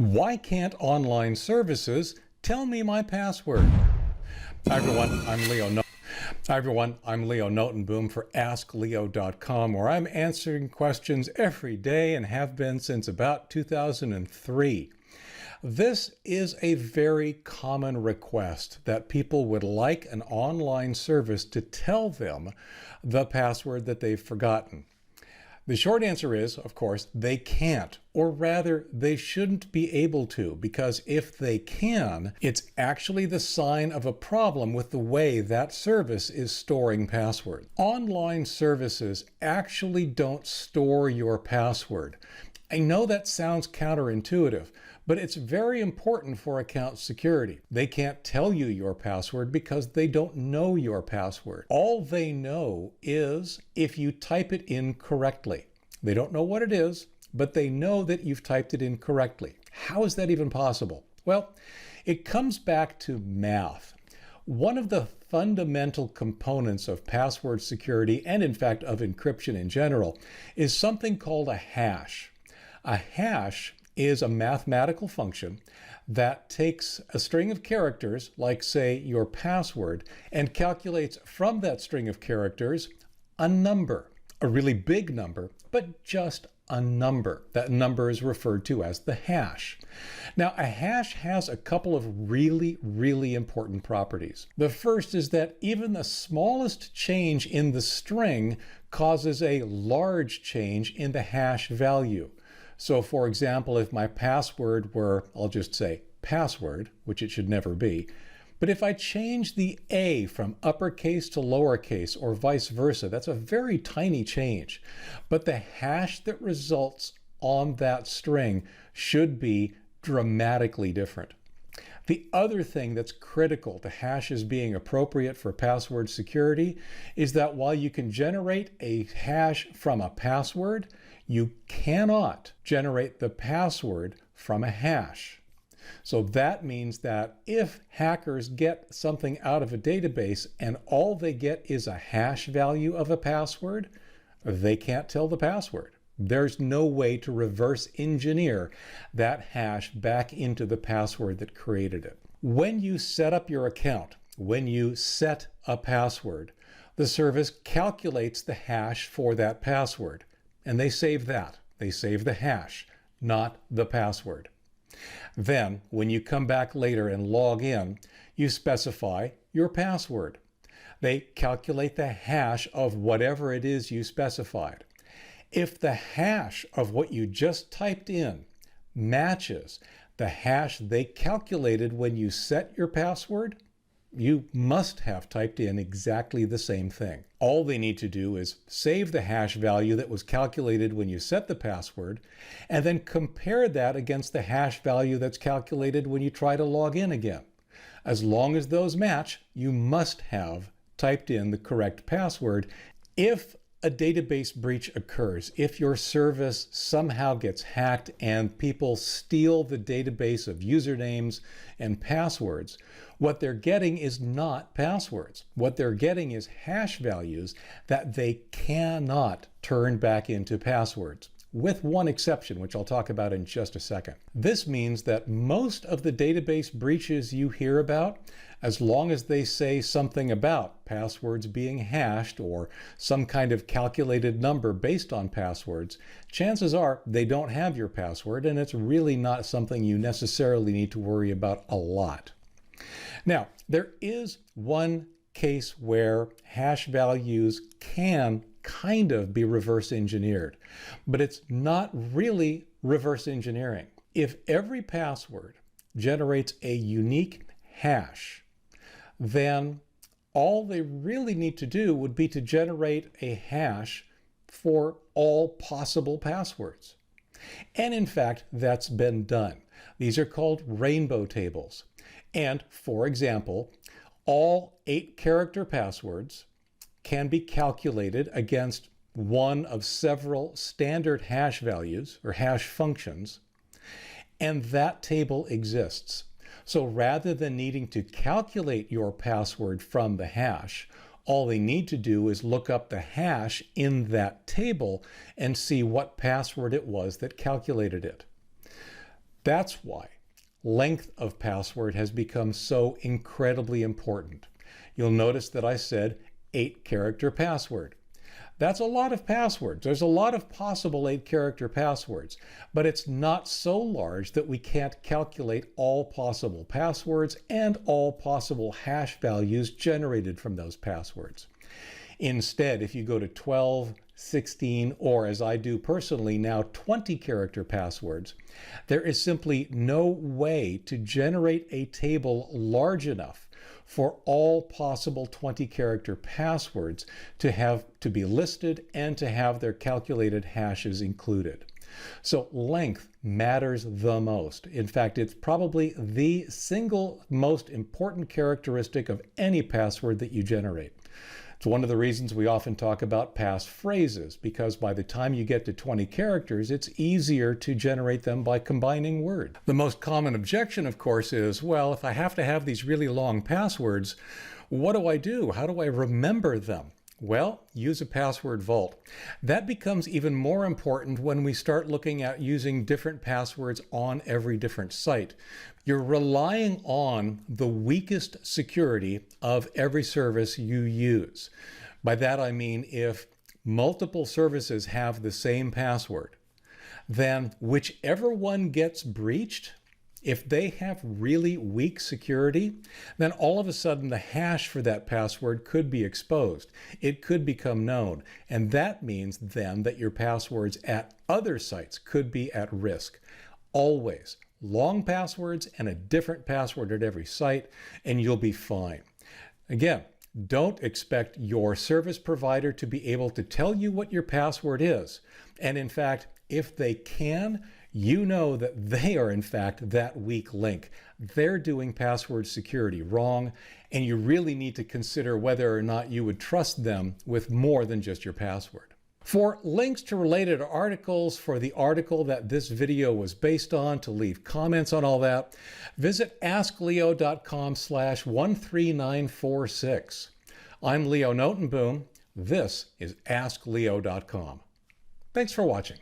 Why can't online services tell me my password? Hi everyone, I'm Leo Notenboom for askleo.com, where I'm answering questions every day and have been since about 2003. This is a very common request that people would like an online service to tell them the password that they've forgotten. The short answer is, of course, they can't, or rather, they shouldn't be able to, because if they can, it's actually the sign of a problem with the way that service is storing passwords. Online services actually don't store your password. I know that sounds counterintuitive, but it's very important for account security. They can't tell you your password because they don't know your password. All they know is if you type it in correctly. They don't know what it is, but they know that you've typed it in correctly. How is that even possible? Well, it comes back to math. One of the fundamental components of password security, and in fact of encryption in general, is something called a hash. A hash is a mathematical function that takes a string of characters, like say your password, and calculates from that string of characters a number, a really big number, but just a number. That number is referred to as the hash. Now, a hash has a couple of really important properties. The first is that even the smallest change in the string causes a large change in the hash value. So for example, if my password were, I'll just say password, which it should never be, but if I change the A from uppercase to lowercase or vice versa, that's a very tiny change. But the hash that results on that string should be dramatically different. The other thing that's critical to hashes being appropriate for password security is that while you can generate a hash from a password, you cannot generate the password from a hash. So that means that if hackers get something out of a database and all they get is a hash value of a password, they can't tell the password. There's no way to reverse engineer that hash back into the password that created it. When you set up your account, when you set a password, the service calculates the hash for that password. And they save that. They save the hash, not the password. Then, when you come back later and log in, you specify your password. They calculate the hash of whatever it is you specified. If the hash of what you just typed in matches the hash they calculated when you set your password, you must have typed in exactly the same thing. All they need to do is save the hash value that was calculated when you set the password, and then compare that against the hash value that's calculated when you try to log in again. As long as those match, you must have typed in the correct password. If a database breach occurs, if your service somehow gets hacked and people steal the database of usernames and passwords, what they're getting is not passwords. What they're getting is hash values that they cannot turn back into passwords, with one exception, which I'll talk about in just a second. This means that most of the database breaches you hear about, as long as they say something about passwords being hashed or some kind of calculated number based on passwords, chances are they don't have your password, and it's really not something you necessarily need to worry about a lot. Now, there is one case where hash values can kind of be reverse engineered, but it's not really reverse engineering. If every password generates a unique hash, then all they really need to do would be to generate a hash for all possible passwords. And in fact, that's been done. These are called rainbow tables. And for example, all 8-character passwords can be calculated against one of several standard hash values or hash functions, and that table exists. So rather than needing to calculate your password from the hash, all they need to do is look up the hash in that table and see what password it was that calculated it. That's why length of password has become so incredibly important. You'll notice that I said 8-character password. That's a lot of passwords. There's a lot of possible 8-character passwords, but it's not so large that we can't calculate all possible passwords and all possible hash values generated from those passwords. Instead, if you go to 12, 16, or as I do personally now 20-character passwords, there is simply no way to generate a table large enough for all possible 20-character passwords to be listed and to have their calculated hashes included. So length matters the most. In fact, it's probably the single most important characteristic of any password that you generate. It's one of the reasons we often talk about passphrases, because by the time you get to 20 characters, it's easier to generate them by combining words. The most common objection, of course, is, well, if I have to have these really long passwords, what do I do? How do I remember them? Well, use a password vault. That becomes even more important when we start looking at using different passwords on every different site. You're relying on the weakest security of every service you use. By that I mean if multiple services have the same password, then whichever one gets breached, if they have really weak security, then all of a sudden the hash for that password could be exposed. It could become known. And that means then that your passwords at other sites could be at risk. Always long passwords and a different password at every site, and you'll be fine. Again, don't expect your service provider to be able to tell you what your password is. And in fact, if they can, you know that they are in fact that weak link. They're doing password security wrong, and you really need to consider whether or not you would trust them with more than just your password. For links to related articles, for the article that this video was based on, to leave comments on all that, visit askleo.com/13946. I'm Leo Notenboom. This is askleo.com. Thanks for watching.